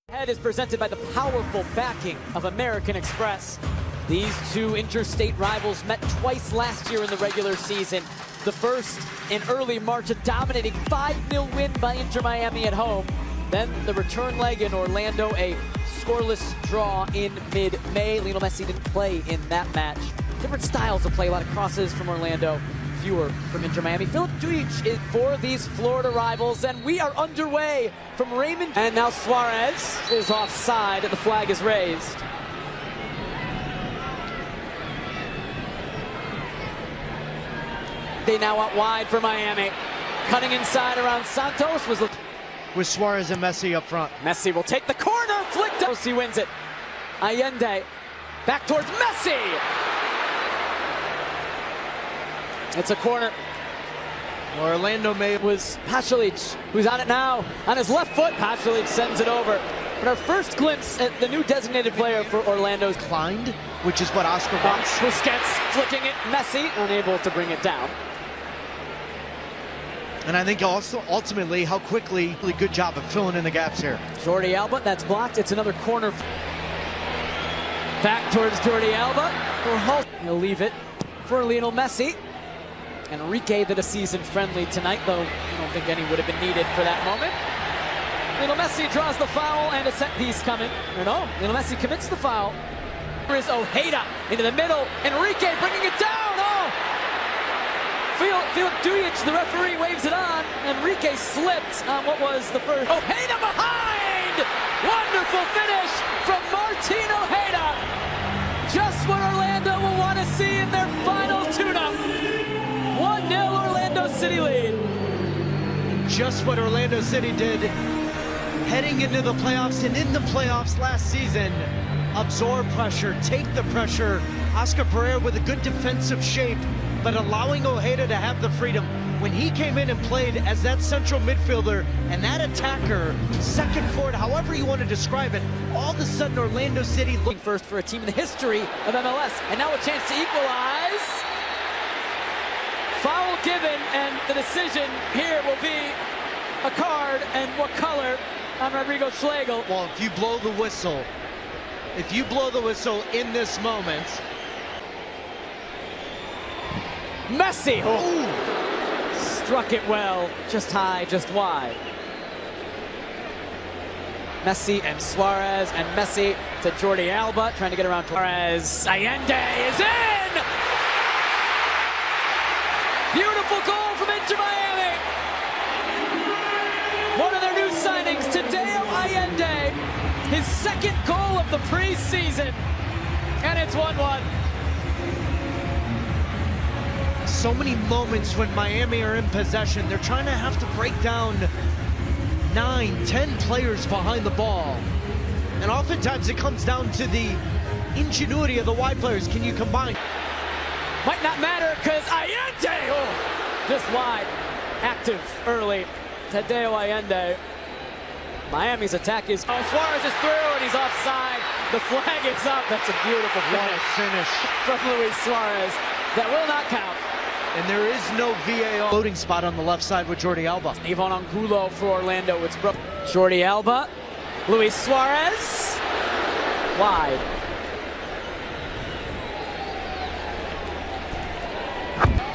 Head is presented by the powerful backing of American Express. These two interstate rivals met twice last year in the regular season. The first in early March, a dominating 5-0 win by Inter Miami at home. Then the return leg in Orlando, a scoreless draw in mid-May. Lionel Messi didn't play in that match. Different styles of play, a lot of crosses from Orlando, fewer from Inter Miami. Filip Dujic is for these Florida rivals, and we are underway from Raymond. And now Suarez is offside, and the flag is raised. They now out wide for Miami. Cutting inside around Santos was with Suarez and Messi up front. Messi will take the corner, flicked. He wins it. Allende back towards Messi. It's a corner. Orlando May was Pasalic, who's on it now. On his left foot, Pasalic sends it over. But our first glimpse at the new designated player for Orlando's Klein, which is what Oscar wants. Busquets flicking it, Messi unable to bring it down. And I think also ultimately how quickly, really good job of filling in the gaps here. Jordi Alba, that's blocked. It's another corner. Back towards Jordi Alba. He'll leave it for Lionel Messi. Enrique did a season friendly tonight, though I don't think any would have been needed for that moment. Lionel Messi draws the foul and a set piece coming. No, Lionel Messi commits the foul. Here is Ojeda into the middle. Enrique bringing it down. Oh! Filip Dujic, the referee, waves it on. Enrique slipped on what was the first. Ojeda behind! Wonderful finish from Martin Ojeda. Just what Orlando will want to see in their final tune-up. 1-0 Orlando City lead. Just what Orlando City did heading into the playoffs, and in the playoffs last season. Absorb pressure, take the pressure. Oscar Pereira with a good defensive shape, but allowing Ojeda to have the freedom. When he came in and played as that central midfielder and that attacker, second forward, however you want to describe it, all of a sudden Orlando City looking first for a team in the history of MLS. And now a chance to equalize. Foul given, and the decision here will be a card, and what color on Rodrigo Schlegel. Well, if you blow the whistle in this moment. Messi struck it well, just high, just wide. Messi and Suarez, and Messi to Jordi Alba, trying to get around Suarez. Allende is in! Beautiful goal from Inter Miami. One of their new signings, Tadeo Allende. His second goal of the preseason. And it's 1-1. So many moments when Miami are in possession, they're trying to have to break down 9, 10 players behind the ball. And oftentimes it comes down to the ingenuity of the wide players. Can you combine? Might not matter because Allende, just wide, active early. Tadeo Allende. Miami's attack is, Suarez is through and he's offside. The flag is up. That's a beautiful finish from Luis Suarez. That will not count. And there is no VAR loading spot on the left side with Jordi Alba. Ivan Angulo for Orlando. It's broke. Jordi Alba, Luis Suarez, wide.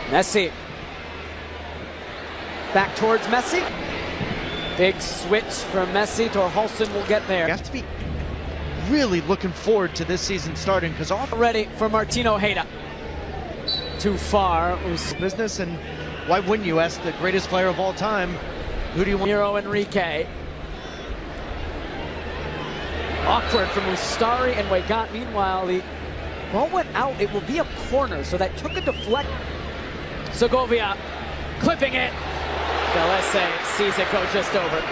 Messi. Back towards Messi. Big switch from Messi. Torholson will get there. You have to be really looking forward to this season starting, because ready for Martin Ojeda. Too far. It was business, and why wouldn't you ask the greatest player of all time? Who do you want? Miro Enrique. Awkward from Mustari and Weigant. Meanwhile, the ball went out. It will be a corner, so that took a deflect. Segovia clipping it. Galese sees it go just over.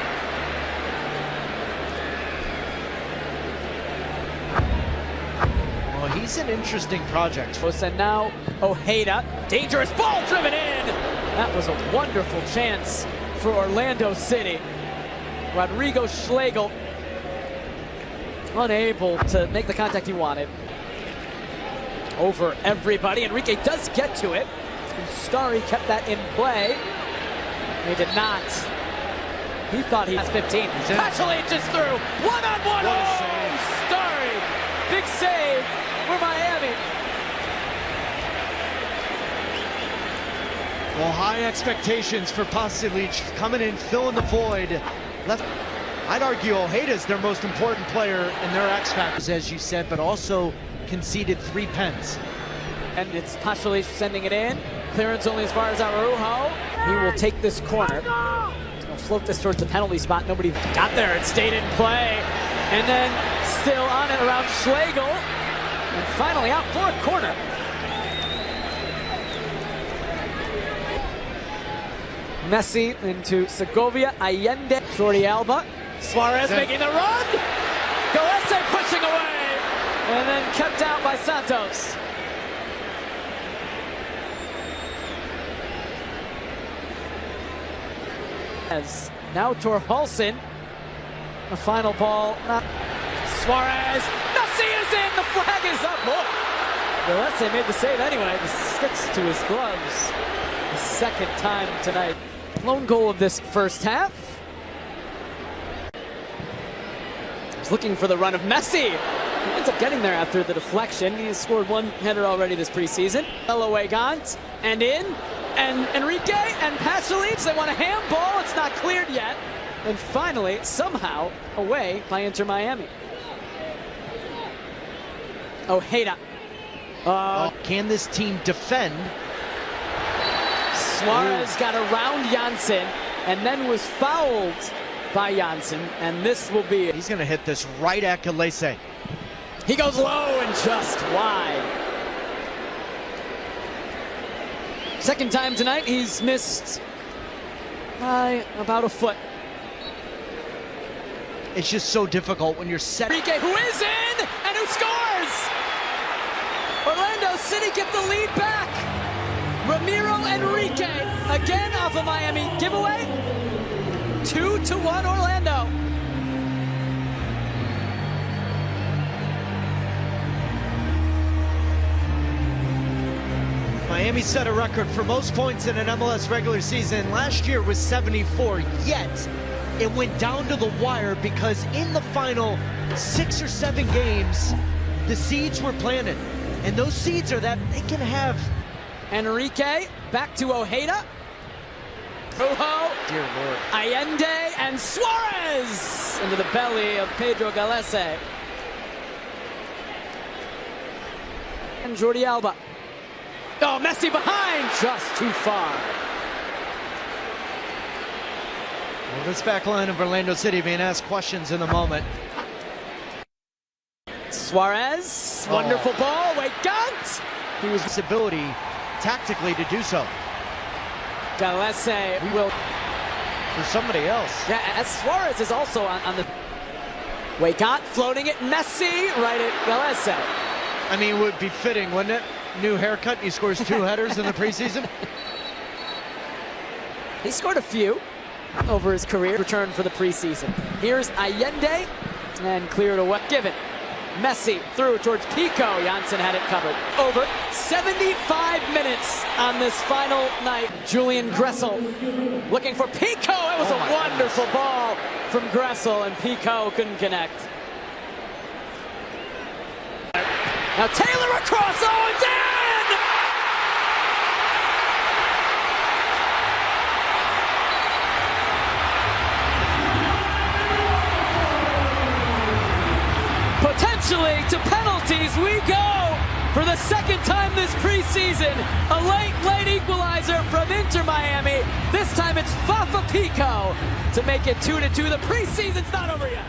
Well, he's an interesting project. And now Ojeda, dangerous ball driven in. That was a wonderful chance for Orlando City. Rodrigo Schlegel unable to make the contact he wanted. Over everybody. Enrique does get to it. Starry kept that in play. He did not. He thought he has 15. Pasalic is through. One-on-one. What a Oh, save. Starry. Big save for Miami. Well, high expectations for Pasalic coming in, filling the void. I'd argue Ojeda's their most important player in their X factors, as you said, but also conceded 3 pens. And it's Pasalic sending it in. Clearance only as far as Araujo. He will take this corner. He'll float this towards the penalty spot. Nobody got there. It stayed in play. And then still on it around Schlegel. And finally out for a corner. Messi into Segovia. Allende. Jordi Alba. Suarez making the run. Gallese pushing away. And then kept out by Santos. Now Torhalson. The final ball. Suarez. Messi is in. The flag is up. Gallese made the save anyway. It sticks to his gloves. The second time tonight. Lone goal of this first half. He's looking for the run of Messi. He ends up getting there after the deflection. He has scored 1 header already this preseason. Weigand and in. And Enrique and Pasalic, they want a handball. It's not cleared yet. And finally, somehow, away by Inter Miami. Ojeda. Can this team defend? Suarez got around Janssen and then was fouled by Janssen. And this will be... He's going to hit this right at Gallese. He goes low and just wide. Second time tonight, he's missed by about a foot. It's just so difficult when you're set. Enrique, who is in and who scores! Orlando City get the lead back. Ramiro Enrique, again off a Miami giveaway. 2-1 Orlando. Miami set a record for most points in an MLS regular season. Last year was 74, yet it went down to the wire because in the final 6 or 7 games, the seeds were planted. And those seeds are that they can have. Enrique, back to Ojeda. Rojo, Dear Lord. Allende, and Suarez into the belly of Pedro Gallese. And Jordi Alba. Oh, Messi behind, just too far. Well, this back line of Orlando City being asked questions in the moment. Suarez, wonderful ball, Weigand. He was his ability tactically to do so. Gallese will. For somebody else. Yeah, as Suarez is also on the. Weigand floating it, Messi right at Gallese. I mean, it would be fitting, wouldn't it? New haircut, he scores 2 headers in the preseason. He scored a few over his career. Return for the preseason. Here's Allende and cleared away. Given. Messi through towards Pico. Janssen had it covered. Over 75 minutes on this final night. Julian Gressel looking for Pico. It was a wonderful ball from Gressel, and Pico couldn't connect. Now Taylor across. Oh, it's in! Potentially to penalties we go for the second time this preseason. A late equalizer from Inter Miami. This time it's Fafa Pico to make it 2-2. The preseason's not over yet.